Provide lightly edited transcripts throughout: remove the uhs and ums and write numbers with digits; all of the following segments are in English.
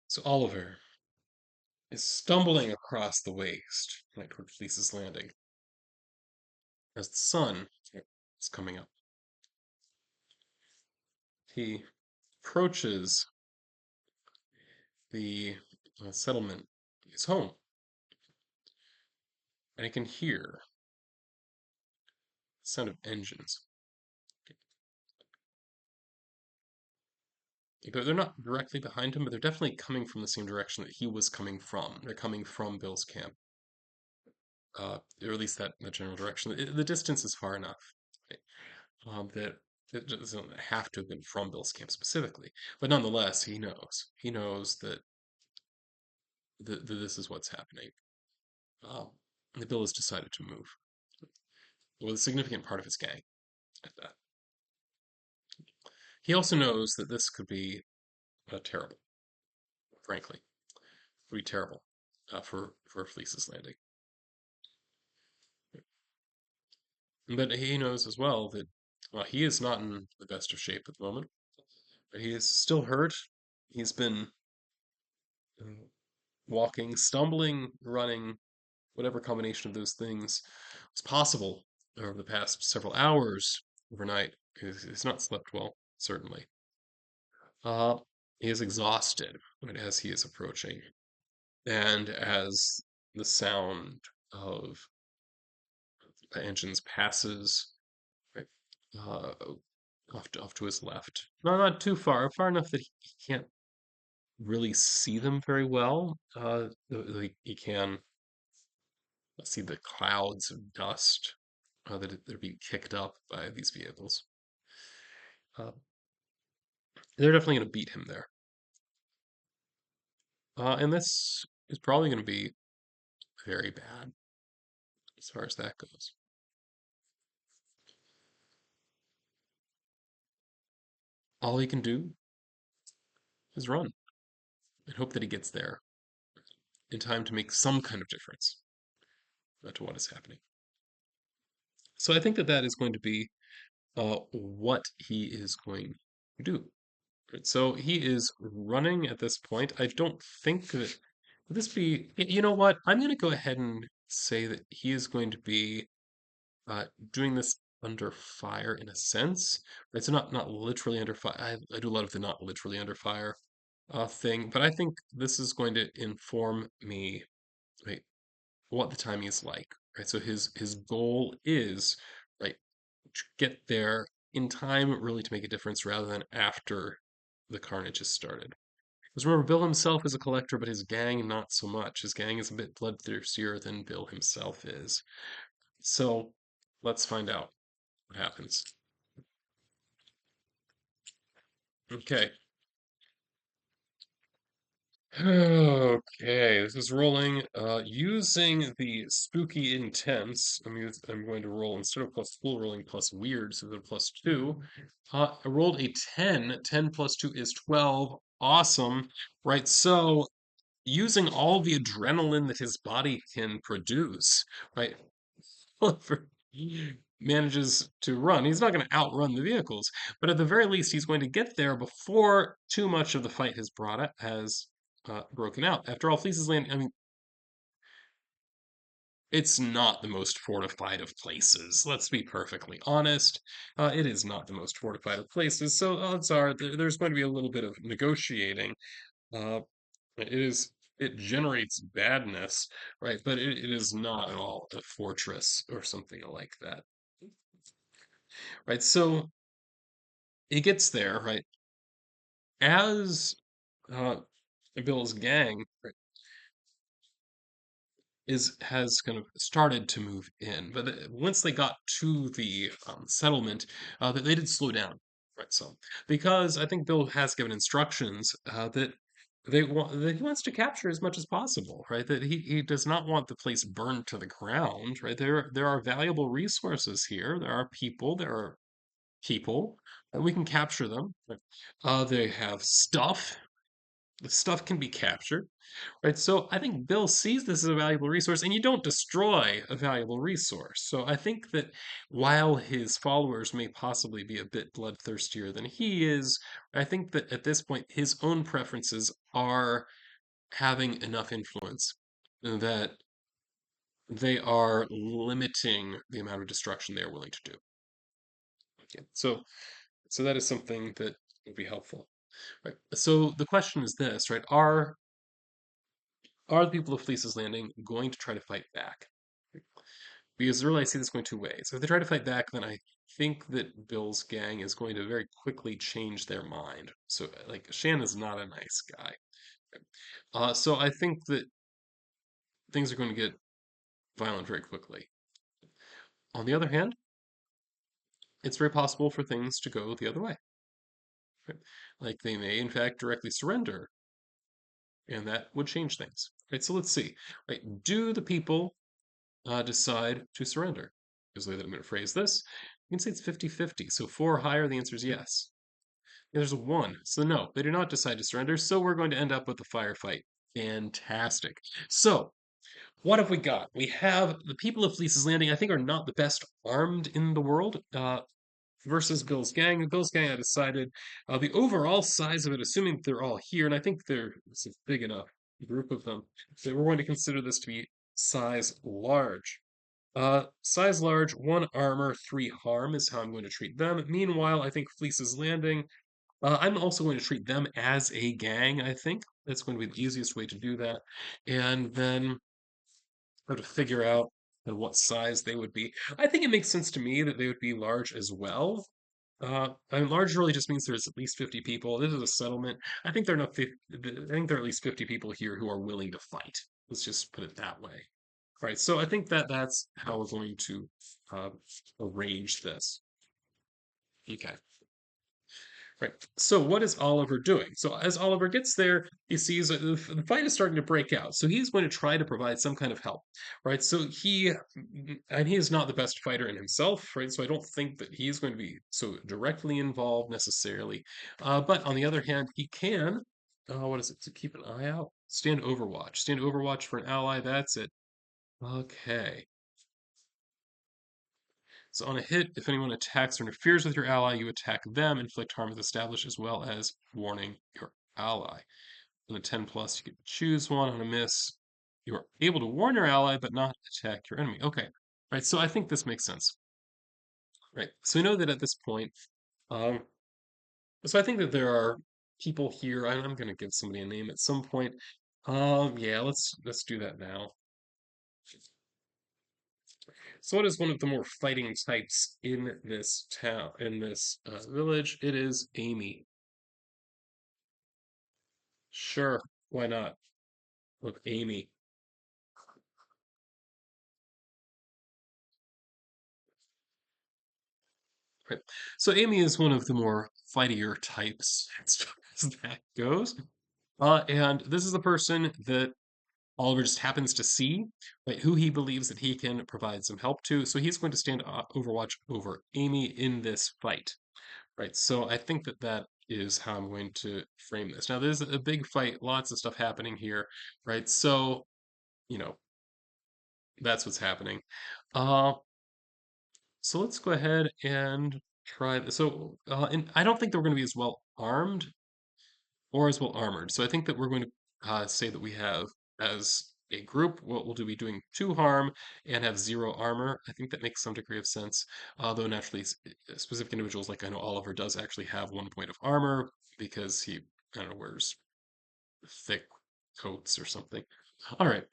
So Oliver is stumbling across the waste, like toward Fleece's landing, as the sun is coming up. He approaches the settlement, his home, and he can hear the sound of engines. They're not directly behind him, but they're definitely coming from the same direction that he was coming from. They're coming from Bill's camp, or at least that general direction. The distance is far enough, right? That it doesn't have to have been from Bill's camp specifically, but nonetheless, he knows. He knows that this is what's happening. Um, the Bill has decided to move with a significant part of his gang at that. He also knows that this could be terrible, frankly. It would be terrible for Fleece's landing. But he knows as well that he is not in the best of shape at the moment. He is still hurt. He's been uh, walking, stumbling, running, whatever combination of those things is possible over the past several hours overnight. He's not slept well, certainly. Uh, he is exhausted right, as he is approaching, and as the sound of the engines passes right, uh, off to his left. No, not too far, far enough that he can't really see them very well. He can see the clouds of dust that they're being kicked up by these vehicles. Uh, they're definitely going to beat him there. And this is probably going to be very bad as far as that goes. All he can do is run and hope that he gets there in time to make some kind of difference to what is happening. So I think that that is going to be what he is going to do. Right, so he is running at this point. I don't think that would this be. You know what? I'm going to go ahead and say that he is going to be doing this under fire in a sense. Right, so not literally under fire. I do a lot of the not literally under fire thing, but I think this is going to inform me right what the timing is like. Right, so his goal is right to get there in time, really to make a difference, rather than after the carnage has started. Because remember, Bill himself is a collector, but his gang not so much. His gang is a bit bloodthirstier than Bill himself is. So let's find out what happens. Okay. Okay, this is rolling. Using the spooky intense, I'm going to roll instead of plus full rolling plus weird, so the plus two. I rolled a 10. 10 plus 2 is 12. Awesome. Right, so using all the adrenaline that his body can produce, right? Oliver manages to run. He's not going to outrun the vehicles, but at the very least, he's going to get there before too much of the fight has broken out. After all, Fleece's Land, I mean, it's not the most fortified of places. Let's be perfectly honest. It is not the most fortified of places, so odds are there's going to be a little bit of negotiating. Uh, it is it generates badness, right? But it is not at all a fortress or something like that, right? So he gets there, right? As uh, Bill's gang right, is has kind of started to move in, but once they got to the settlement, they did slow down, right? So because I think Bill has given instructions that that he wants to capture as much as possible, right? That he does not want the place burned to the ground, right? There are valuable resources here. There are people, and we can capture them. Right? They have stuff. The stuff can be captured, right? So I think Bill sees this as a valuable resource, and you don't destroy a valuable resource. So I think that while his followers may possibly be a bit bloodthirstier than he is, I think that at this point his own preferences are having enough influence that they are limiting the amount of destruction they are willing to do. Okay. So that is something that would be helpful. Right. So the question is this, right? Are the people of Fleece's Landing going to try to fight back? Because really I see this going two ways. If they try to fight back, then I think that Bill's gang is going to very quickly change their mind. So like Shan is not a nice guy. So I think that things are going to get violent very quickly. On the other hand, it's very possible for things to go the other way. Right? Like they may, in fact, directly surrender, and that would change things. Right? So let's see. Right? Do the people decide to surrender? Is the way that I'm going to phrase this. You can say it's 50-50. So four or higher, the answer is yes. There's a one. So no, they do not decide to surrender. So we're going to end up with a firefight. Fantastic. So what have we got? We have the people of Fleece's Landing, I think, are not the best armed in the world. Versus Bill's gang. Bill's gang, I decided the overall size of it, assuming they're all here, and I think it's a big enough group of them, that we're going to consider this to be size large. Size large, one armor, three harm is how I'm going to treat them. Meanwhile, I think Fleece's Landing, I'm also going to treat them as a gang, I think. That's going to be the easiest way to do that. And then have to figure out what size they would be. I think it makes sense to me that they would be large as well. I mean, large really just means there's at least 50 people. This is a settlement. I think there are enough. I think there are at least 50 people here who are willing to fight. Let's just put it that way. All right. So I think that that's how we're going to uh, arrange this. Okay. Right. So what is Oliver doing? So as Oliver gets there, he sees that the fight is starting to break out. So he's going to try to provide some kind of help. Right. So and he is not the best fighter in himself. Right. So I don't think that he's going to be so directly involved necessarily. But on the other hand, he can. What is it? To keep an eye out. Stand Overwatch. Stand Overwatch for an ally. That's it. Okay. So on a hit, if anyone attacks or interferes with your ally, you attack them, inflict harm as established, as well as warning your ally. On a 10 plus, you can choose one. On a miss, you are able to warn your ally, but not attack your enemy. Okay, right. So I think this makes sense. Right. So we know that at this point, um, so I think that there are people here. I'm going to give somebody a name at some point. Yeah, let's do that now. So what is one of the more fighting types in this town, in this village? It is Amy. Sure, why not? Look, Amy. Right. So Amy is one of the more fightier types as far as that goes. And this is the person that Oliver just happens to see, right, who he believes that he can provide some help to. So he's going to stand Overwatch over Amy in this fight. Right. So I think that that is how I'm going to frame this. Now, there's a big fight, lots of stuff happening here, right? So, you know, that's what's happening. Uh, so let's go ahead and try this. So, and I don't think that we're going to be as well armed or as well armored. So I think that we're going to say that we have, as a group, we'll be doing two harm and have zero armor. I think that makes some degree of sense. Though naturally, specific individuals, like I know Oliver does actually have 1 point of armor because he, I don't know, wears thick coats or something. All right.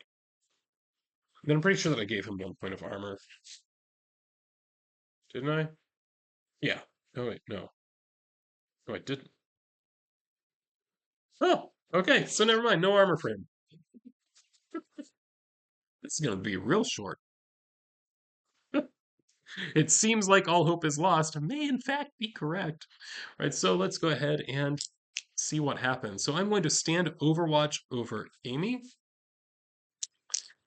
Then I'm pretty sure that I gave him 1 point of armor. Didn't I? Yeah. Oh, wait, no. No, I didn't. Oh, okay. So never mind. No armor for him. This is going to be real short. It seems like all hope is lost may in fact be correct. All right, so let's go ahead and see what happens. So I'm going to stand Overwatch over Amy.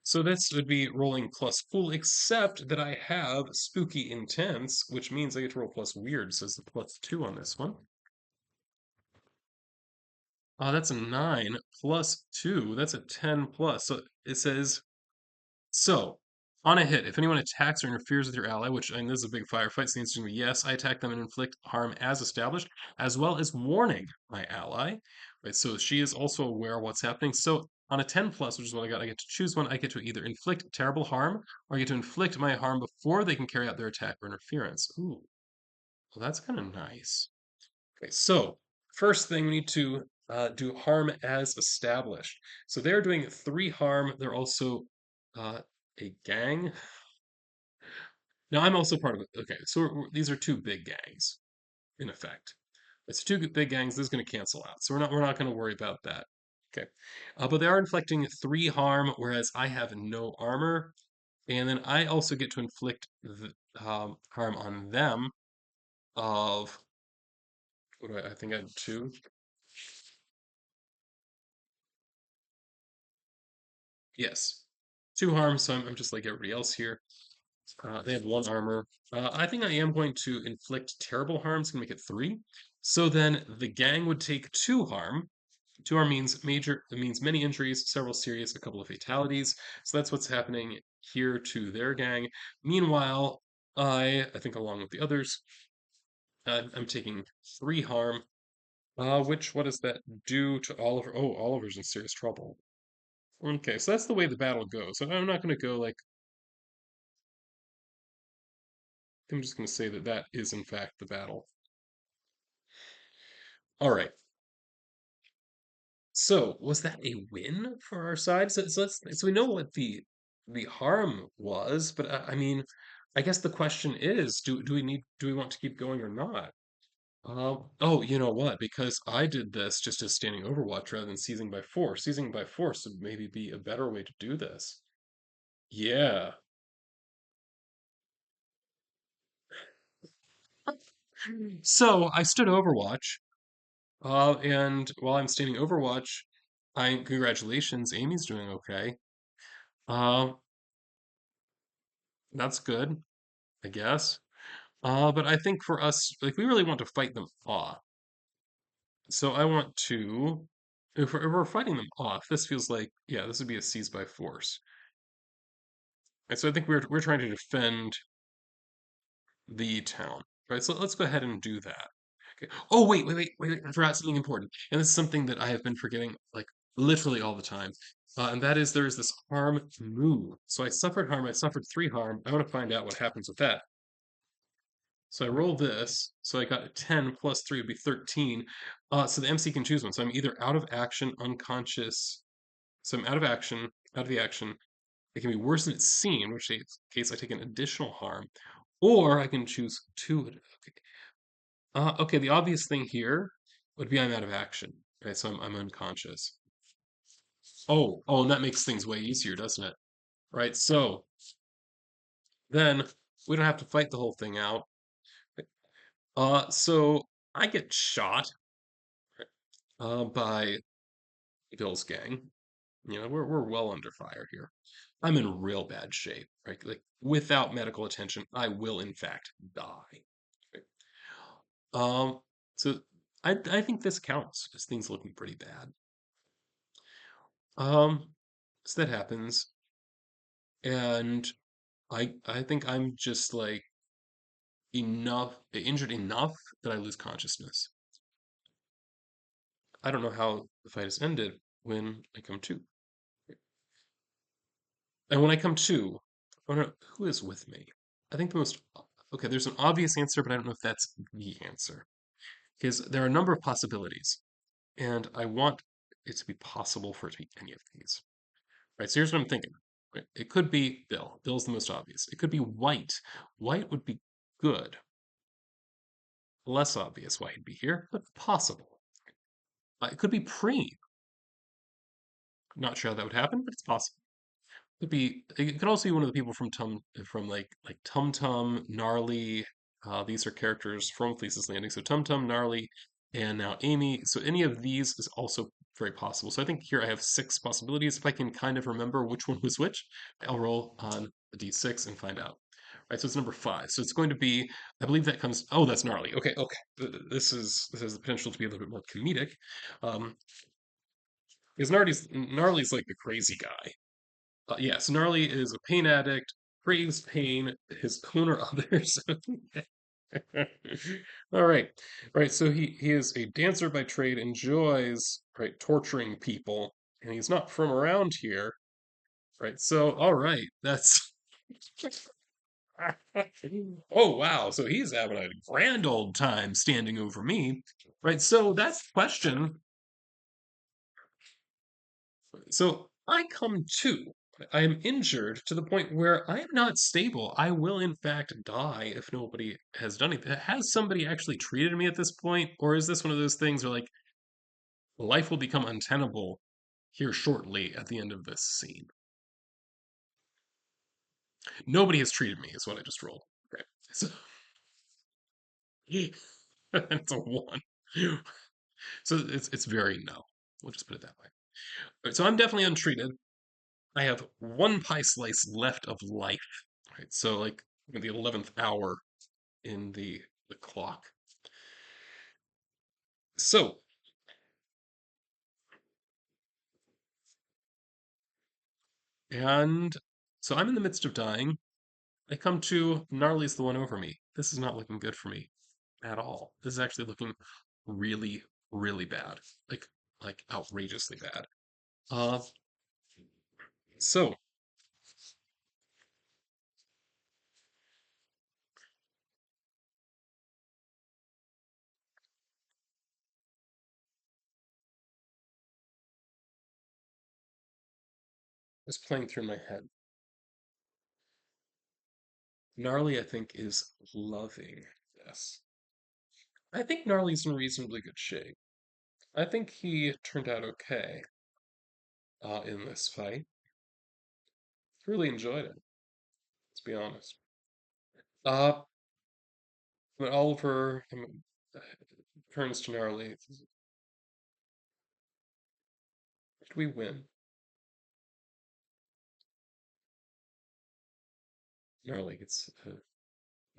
So this would be rolling plus cool, except that I have spooky intense, which means I get to roll plus weird, so it's the +2 on this one. That's a 9 plus 2. That's a 10 plus. So it says, so on a hit, if anyone attacks or interferes with your ally, which I mean, this is a big firefight, so the answer is going to be yes, I attack them and inflict harm as established, as well as warning my ally. Right, so she is also aware of what's happening. So on a 10 plus, which is what I got, I get to choose one. I get to either inflict terrible harm or I get to inflict my harm before they can carry out their attack or interference. Ooh, well, that's kind of nice. Okay, so first thing we need to do harm as established. So they're doing 3 harm. They're also uh, a gang. Now I'm also part of it. Okay, so these are 2 big gangs in effect. It's 2 big gangs. This is going to cancel out, so we're not going to worry about that. Okay, but they are inflicting 3 harm, whereas I have no armor, and then I also get to inflict harm on them of what do I think I had 2. Yes, 2 harm. So I'm just like everybody else here. They have 1 armor. I think I am going to inflict terrible harm. It's going to make it 3. So then the gang would take 2 harm. 2 harm means major. It means many injuries, several serious, a couple of fatalities. So that's what's happening here to their gang. Meanwhile, I think along with the others, I'm taking 3 harm. Which what does that do to Oliver? Oh, Oliver's in serious trouble. Okay, so that's the way the battle goes. I'm not going to go like I'm just going to say that that is in fact the battle. All right. So was that a win for our side? So we know what the harm was, but I mean, I guess the question is, do we want to keep going or not? Oh, you know what? Because I did this just as standing overwatch rather than seizing by force. Seizing by force would maybe be a better way to do this. Yeah. So I stood overwatch, and while I'm standing overwatch, I congratulations, Amy's doing okay. Uh, that's good, I guess. But I think for us, like we really want to fight them off. So I want to, if we're fighting them off, this feels like, yeah, this would be a seize by force. And so I think we're trying to defend the town, right? So let's go ahead and do that. Okay. Oh, wait, I forgot something important. And this is something that I have been forgetting like literally all the time. And that is there is this harm move. So I suffered harm, I suffered 3 harm. I want to find out what happens with that. So I roll this. So I got a 10 plus 3 would be 13. So the MC can choose one. So I'm either out of action, unconscious. So I'm out of action, out of the action. It can be worse than it's seen, which case I take an additional harm. Or I can choose 2. Okay. Okay, the obvious thing here would be I'm out of action. Right, so I'm unconscious. Oh, and that makes things way easier, doesn't it? Right, so then we don't have to fight the whole thing out. So I get shot by Bill's gang. You know, we're well under fire here. I'm in real bad shape, right? Like without medical attention, I will in fact die. Right? Um, so I think this counts as things looking pretty bad. Um, so that happens, and I think I'm just like injured enough that I lose consciousness. I don't know how the fight has ended when I come to. And when I come to, I wonder who is with me. I think the most okay, there's an obvious answer, but I don't know if that's the answer. Because there are a number of possibilities, and I want it to be possible for it to be any of these. Right, so here's what I'm thinking. Right? It could be Bill. Bill's the most obvious. It could be White. White would be good. Less obvious why he'd be here, but possible. It could be Preem. Not sure how that would happen, but it's possible. Could be. It could also be one of the people from like Tum Tum, Gnarly. These are characters from Fleece's Landing. So Tum Tum, Gnarly, and now Amy. So any of these is also very possible. So I think here I have 6 possibilities. If I can kind of remember which one was which, I'll roll on the d6 and find out. Right, so it's number five. So it's going to be, I believe that comes. Oh, that's gnarly. Okay, okay. This has the potential to be a little bit more comedic, um, because gnarly's like the crazy guy. Yes, gnarly is a pain addict, craves pain, his corner others. All right, right. So he is a dancer by trade, enjoys right torturing people, and he's not from around here. Right. So all right, that's oh wow, so he's having a grand old time standing over me. Right, so that's the question. So I come to. I am injured to the point where I am not stable. I will, in fact, die if nobody has done anything. Has somebody actually treated me at this point? Or is this one of those things where, like, life will become untenable here shortly at the end of this scene? Nobody has treated me, is what I just rolled. Right. So, it's a one. So it's very no. We'll just put it that way. Right, so I'm definitely untreated. I have one pie slice left of life. Right, so like the 11th hour in the clock. So and so I'm in the midst of dying. I come to Gnarly's the one over me. This is not looking good for me at all. This is actually looking really, really bad. Like like outrageously bad. Uh so it's playing through my head. Gnarly, I think, is loving this. I think Gnarly's in reasonably good shape. I think he turned out okay in this fight. Really enjoyed it, let's be honest. Uh, when Oliver turns to Gnarly, did we win? Gnarly gets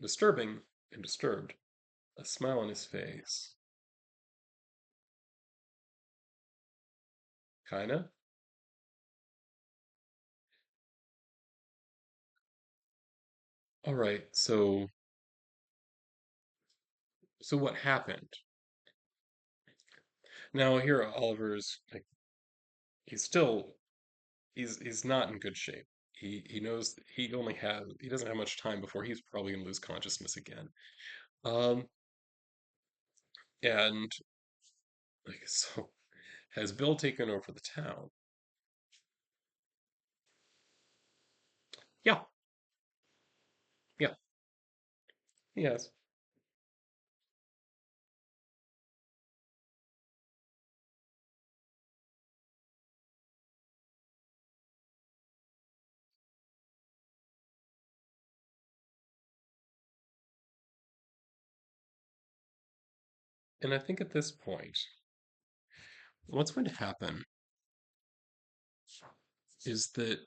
disturbing and disturbed, a smile on his face. Kinda. All right, so what happened? Now here Oliver's like he's still he's not in good shape. He knows he doesn't have much time before he's probably gonna lose consciousness again. Um and like so has Bill taken over the town? Yeah, yeah, he has. And I think at this point, what's going to happen is that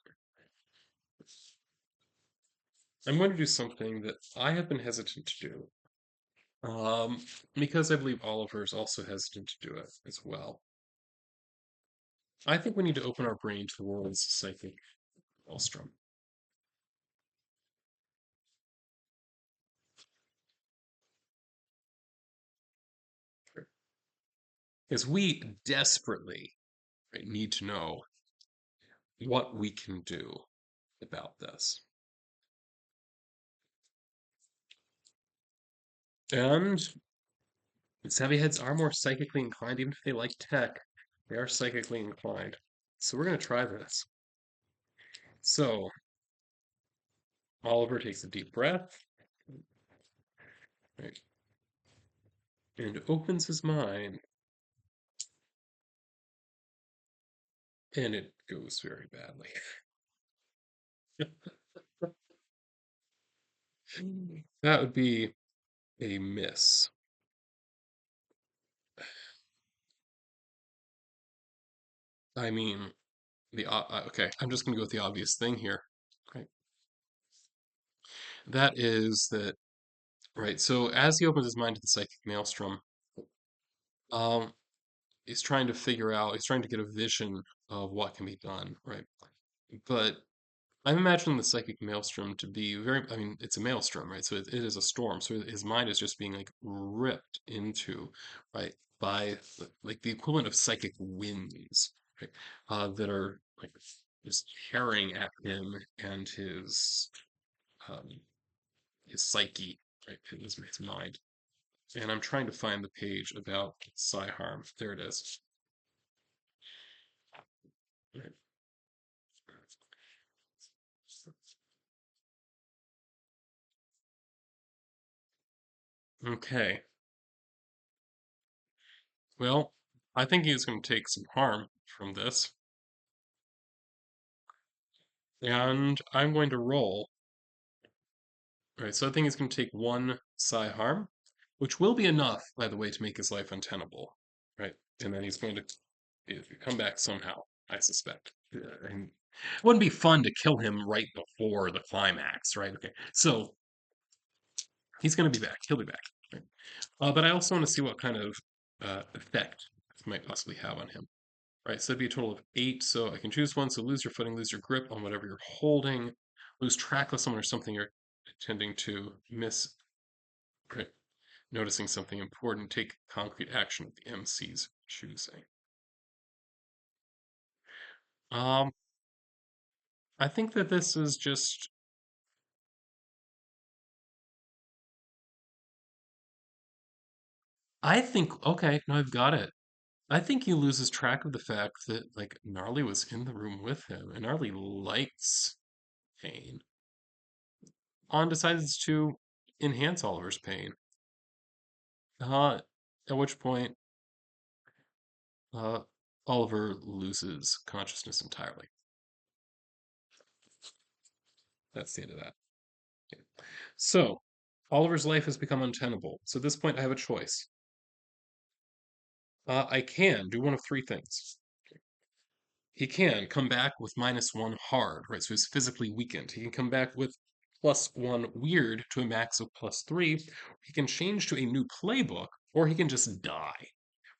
I'm going to do something that I have been hesitant to do. Because I believe Oliver is also hesitant to do it as well. I think we need to open our brain to the world's psychic maelstrom. Because we desperately right, need to know what we can do about this. And Savvyheads are more psychically inclined, even if they like tech, they are psychically inclined. So we're going to try this. So Oliver takes a deep breath, right, and opens his mind, and it goes very badly. That would be a miss. I mean, okay, I'm just going to go with the obvious thing here. Right. That is that, right? So as he opens his mind to the psychic maelstrom, um, he's trying to figure out, he's trying to get a vision of what can be done, right? But I'm imagining the psychic maelstrom to be very, I mean, it's a maelstrom, right? So it is a storm. So his mind is just being like ripped into, right, by like the equivalent of psychic winds, right? That are like just tearing at him and um, his psyche, right? His mind. And I'm trying to find the page about Psy-Harm. There it is. Right. Okay. Well, I think he's going to take some harm from this. And I'm going to roll. All right, so I think he's going to take one psi harm, which will be enough, by the way, to make his life untenable. Right? And then he's going to come back somehow, I suspect. And it wouldn't be fun to kill him right before the climax, right? Okay, so he's going to be back. He'll be back. Right? But I also want to see what kind of effect this might possibly have on him. Right, so that'd be a total of 8. So I can choose one. So lose your footing, lose your grip on whatever you're holding, lose track of someone or something you're intending to miss, right, noticing something important, take concrete action with the MC's choosing. Um, I think that this is just. I think okay, no, I've got it. I think he loses track of the fact that like Gnarly was in the room with him, and Gnarly likes pain. On decides to enhance Oliver's pain. Uh, at which point Uh, Oliver loses consciousness entirely. That's the end of that. Yeah. So, Oliver's life has become untenable. So at this point, I have a choice. I can do one of three things. He can come back with -1 hard, right? So he's physically weakened. He can come back with +1 weird to a max of +3. He can change to a new playbook, or he can just die.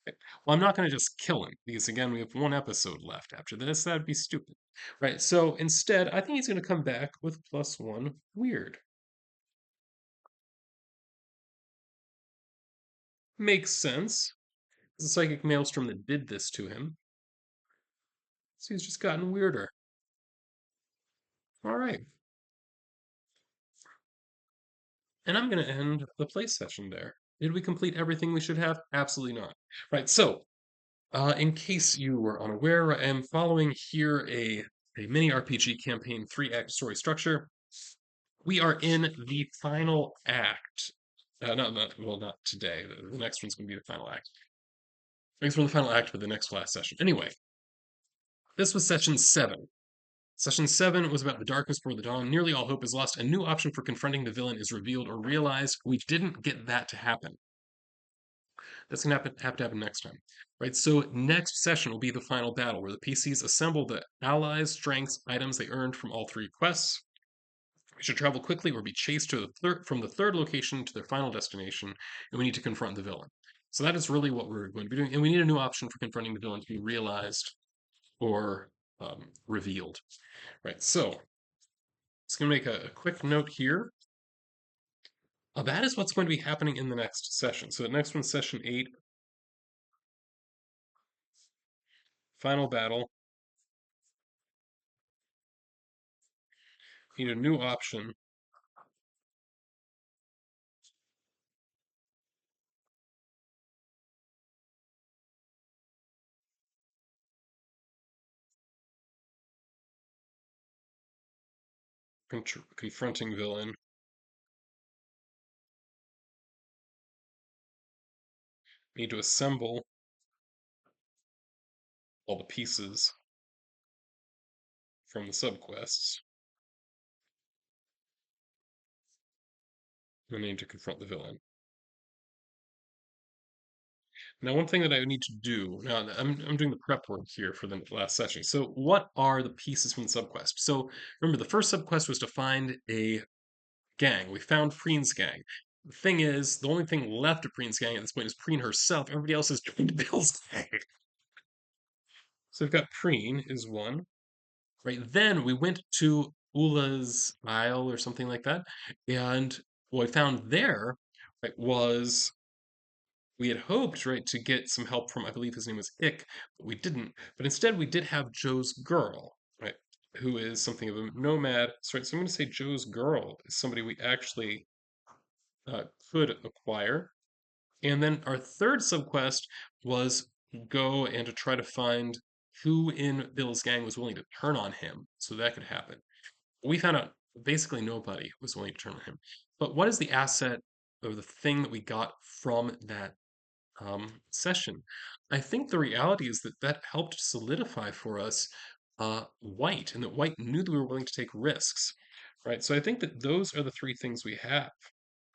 Right? Well, I'm not going to just kill him because again, we have one episode left after this. That'd be stupid, right? So instead, I think he's going to come back with +1 weird. Makes sense. It's a psychic maelstrom that did this to him, so he's just gotten weirder. All right, and I'm going to end the play session there. Did we complete everything we should have? Absolutely not. Right. So, in case you were unaware, I am following here a mini RPG campaign 3-act story structure. We are in the final act. Well, not today. The next one's going to be the final act. Thanks for the final act for the next class session. Anyway, this was session 7. Session 7 was about the darkness before the dawn. Nearly all hope is lost. A new option for confronting the villain is revealed or realized. We didn't get that to happen. That's going to have to happen next time. Right, so next session will be the final battle where the PCs assemble the allies, strengths, items they earned from all 3 quests. We should travel quickly or be chased from the third location to their final destination, and we need to confront the villain. So that is really what we're going to be doing, and we need a new option for confronting the villain to be realized or revealed. Right, so it's going to make a quick note here. That is what's going to be happening in the next session. So the next one's session 8, final battle. Need a new option. Confronting villain. Need to assemble all the pieces from the subquests. I need to confront the villain. Now, one thing that I need to do now, I'm doing the prep work here for the last session. So, what are the pieces from the subquest? So, remember, the first subquest was to find a gang. We found Preen's gang. The thing is, the only thing left of Preen's gang at this point is Preen herself. Everybody else has joined Bill's gang. So we've got Preen is one. Right then, we went to Ula's Isle or something like that, and what I found there, right, was we had hoped, right, to get some help from, I believe his name was Ick, but we didn't. But instead, we did have Joe's girl, right, who is something of a nomad. So I'm going to say Joe's girl is somebody we actually uh, could acquire. And then our third subquest was go and to try to find who in Bill's gang was willing to turn on him so that could happen. We found out basically nobody was willing to turn on him. But what is the asset or the thing that we got from that session? I think the reality is that that helped solidify for us White, and that White knew that we were willing to take risks, right? So I think that those are the three things we have.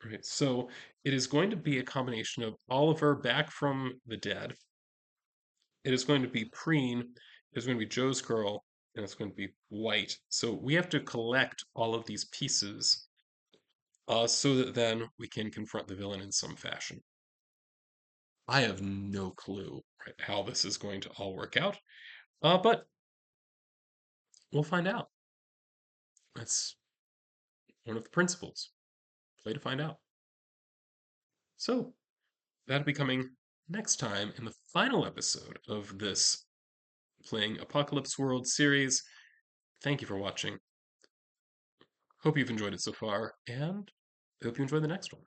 Right. So it is going to be a combination of Oliver back from the dead. It is going to be Preen. It is going to be Joe's girl, and it's going to be White. So we have to collect all of these pieces, so that then we can confront the villain in some fashion. I have no clue, right, how this is going to all work out, but we'll find out. That's one of the principles. Play to find out. So that'll be coming next time in the final episode of this playing Apocalypse World series. Thank you for watching. Hope you've enjoyed it so far, and hope you enjoy the next one.